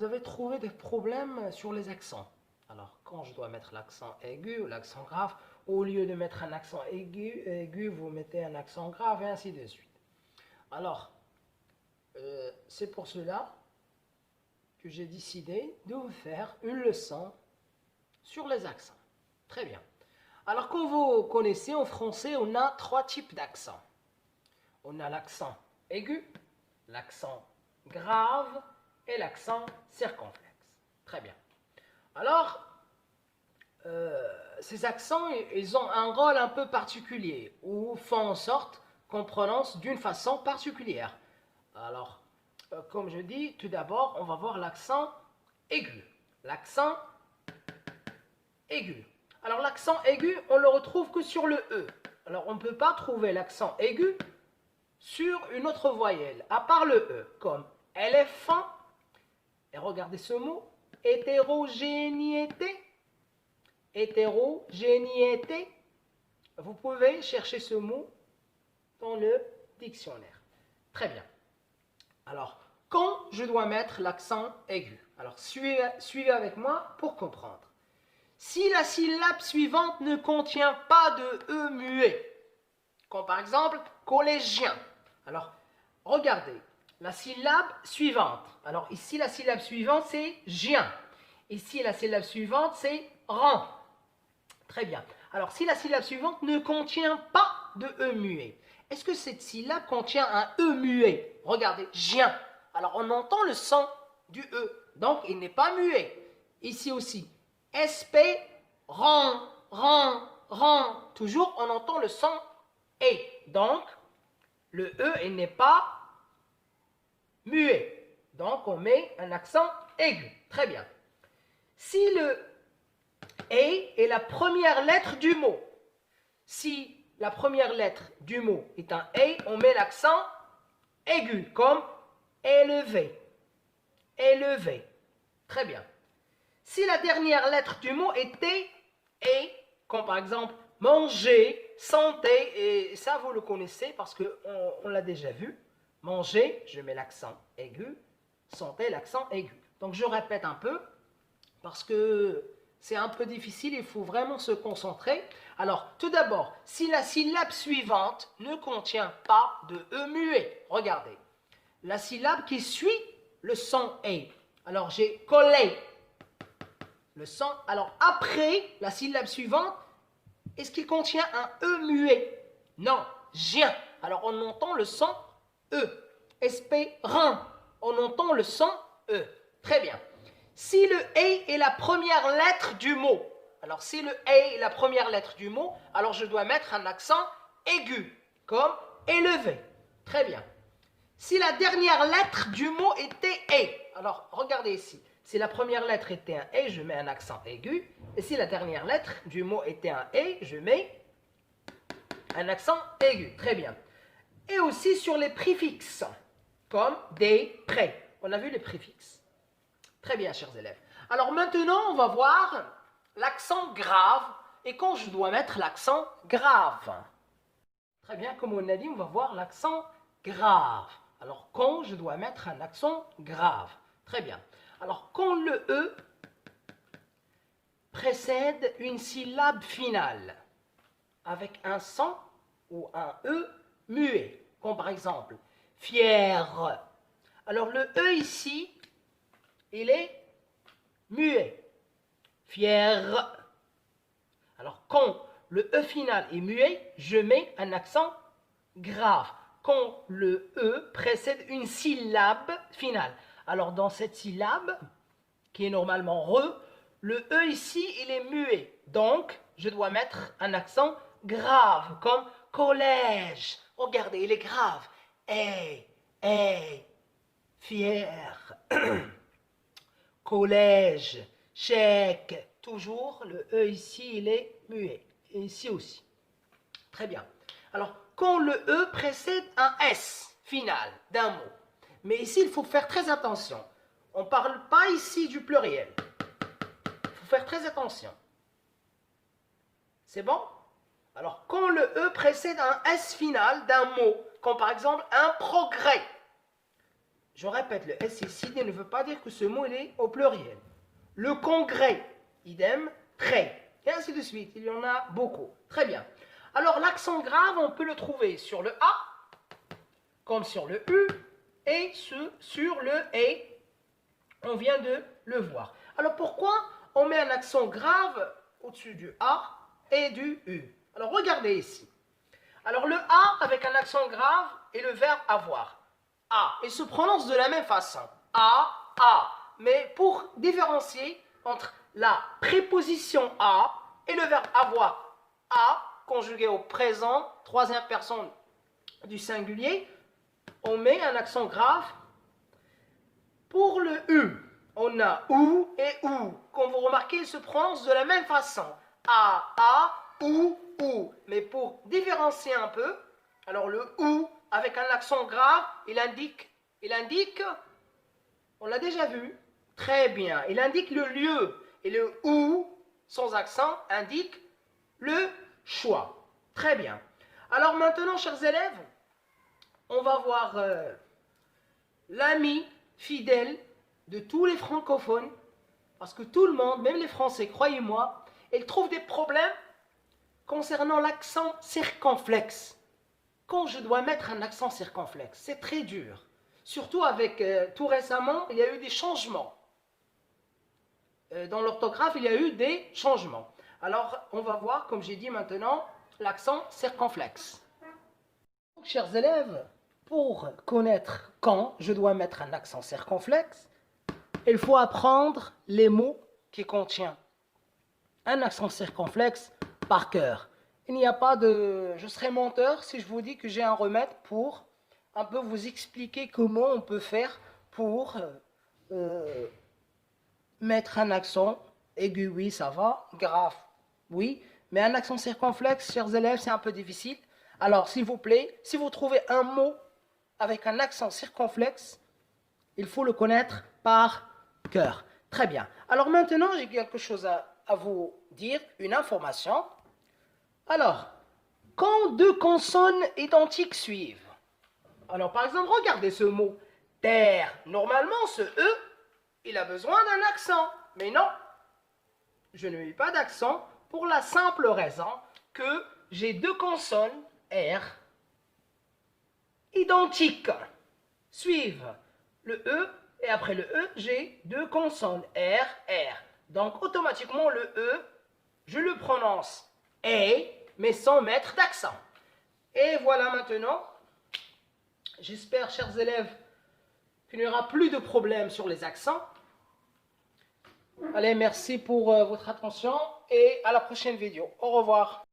Vous avez trouvé des problèmes sur les accents. Alors, quand je dois mettre l'accent aigu ou l'accent grave, au lieu de mettre un accent aigu, vous mettez un accent grave et ainsi de suite. Alors, c'est pour cela que j'ai décidé de vous faire une leçon sur les accents. Très bien. Alors, comme vous connaissez, en français, on a trois types d'accents. On a l'accent aigu, l'accent grave et l'accent circonflexe. Très bien. Alors, ces accents, ils ont un rôle un peu particulier ou font en sorte qu'on prononce d'une façon particulière. Alors, comme je dis, tout d'abord, on va voir l'accent aigu. L'accent aigu. Alors, l'accent aigu, on le retrouve que sur le E. Alors, on ne peut pas trouver l'accent aigu sur une autre voyelle, à part le E, comme éléphant. Et regardez ce mot, hétérogénéité. Hétérogénéité. Vous pouvez chercher ce mot dans le dictionnaire. Très bien. Alors, quand je dois mettre l'accent aigu? Alors, suivez avec moi pour comprendre. Si la syllabe suivante ne contient pas de E muet, comme par exemple collégien. Alors, regardez, la syllabe suivante. Alors, ici, la syllabe suivante, c'est gien. Ici, la syllabe suivante, c'est rang. Très bien. Alors, si la syllabe suivante ne contient pas de E muet, est-ce que cette syllabe contient un E muet? Regardez, gien. Alors, on entend le son du E. Donc, il n'est pas muet. Ici aussi. SP, rang, rang, rang. Toujours, on entend le son E. Donc, le E, il n'est pas muet. Donc, on met un accent aigu. Très bien. Si le est la première lettre du mot. Si la première lettre du mot est un on met l'accent aigu, comme élevé. Élevé. Très bien. Si la dernière lettre du mot était comme par exemple manger, santé, et ça vous le connaissez parce qu'on l'a déjà vu. Manger, je mets l'accent aigu. Santé, l'accent aigu. Donc je répète un peu parce que c'est un peu difficile, il faut vraiment se concentrer. Alors, tout d'abord, si la syllabe suivante ne contient pas de E muet, regardez, la syllabe qui suit le son E. Alors, j'ai collé le son. Alors, après la syllabe suivante, est-ce qu'il contient un E muet? Non, gien. Alors, on entend le son E. Espérant, on entend le son E. Très bien. Si le « est la première lettre du mot, alors si le « est la première lettre du mot, alors je dois mettre un accent aigu, comme élevé. Très bien. Si la dernière lettre du mot était « est », alors regardez ici. Si la première lettre était un « est », je mets un accent aigu. Et si la dernière lettre du mot était un « est », je mets un accent aigu. Très bien. Et aussi sur les préfixes, comme des, près. On a vu les préfixes. Très bien, chers élèves. Alors maintenant, on va voir l'accent grave et quand je dois mettre l'accent grave. Très bien, comme on a dit, on va voir l'accent grave. Alors, quand je dois mettre un accent grave. Très bien. Alors, quand le E précède une syllabe finale avec un son ou un E muet, comme par exemple fier. Alors, le E ici, il est muet. Fier. Alors, quand le E final est muet, je mets un accent grave. Quand le E précède une syllabe finale. Alors, dans cette syllabe, qui est normalement re, le E ici, il est muet. Donc, je dois mettre un accent grave, comme collège. Regardez, il est grave. Fier. Collège, chèque, toujours, le E ici, il est muet. Et ici aussi. Très bien. Alors, quand le E précède un S final d'un mot, mais ici, il faut faire très attention. On ne parle pas ici du pluriel. Il faut faire très attention. C'est bon? Alors, quand le E précède un S final d'un mot, comme par exemple un progrès, je répète, le SCCD ne veut pas dire que ce mot il est au pluriel. Le congrès, idem, très. Et ainsi de suite, il y en a beaucoup. Très bien. Alors l'accent grave, on peut le trouver sur le A, comme sur le U, et sur le E. On vient de le voir. Alors pourquoi on met un accent grave au-dessus du A et du U? Alors regardez ici. Alors le A avec un accent grave est le verbe avoir. A. Il se prononce de la même façon. A, A. Mais pour différencier entre la préposition A et le verbe avoir, A, conjugué au présent, troisième personne du singulier, on met un accent grave. Pour le U, on a OU et OU. Comme vous remarquez, ils se prononcent de la même façon. A, OU. Mais pour différencier un peu, alors le OU, avec un accent grave, il indique, on l'a déjà vu, très bien, il indique le lieu. Et le OU, sans accent, indique le choix. Très bien. Alors maintenant, chers élèves, on va voir l'ami fidèle de tous les francophones, parce que tout le monde, même les Français, croyez-moi, ils trouvent des problèmes concernant l'accent circonflexe. Quand je dois mettre un accent circonflexe, c'est très dur. Surtout avec, tout récemment, il y a eu des changements. Dans l'orthographe, il y a eu des changements. Alors, on va voir, comme j'ai dit maintenant, l'accent circonflexe. Donc, chers élèves, pour connaître quand je dois mettre un accent circonflexe, il faut apprendre les mots qui contiennent un accent circonflexe par cœur. Il n'y a pas de... Je serais menteur si je vous dis que j'ai un remède pour un peu vous expliquer comment on peut faire pour mettre un accent aigu, oui, ça va, grave, oui, mais un accent circonflexe, chers élèves, c'est un peu difficile. Alors, s'il vous plaît, si vous trouvez un mot avec un accent circonflexe, il faut le connaître par cœur. Très bien. Alors maintenant, j'ai quelque chose à vous dire, une information. Alors, quand deux consonnes identiques suivent, alors par exemple, regardez ce mot terre. Normalement, ce E, il a besoin d'un accent. Mais non, je ne mets pas d'accent pour la simple raison que j'ai deux consonnes R identiques. Suivent le E et après le E, j'ai deux consonnes R, R. Donc automatiquement, le E, je le prononce E, mais sans mettre d'accent. Et voilà maintenant, j'espère, chers élèves, qu'il n'y aura plus de problème sur les accents. Allez, merci pour votre attention et à la prochaine vidéo. Au revoir.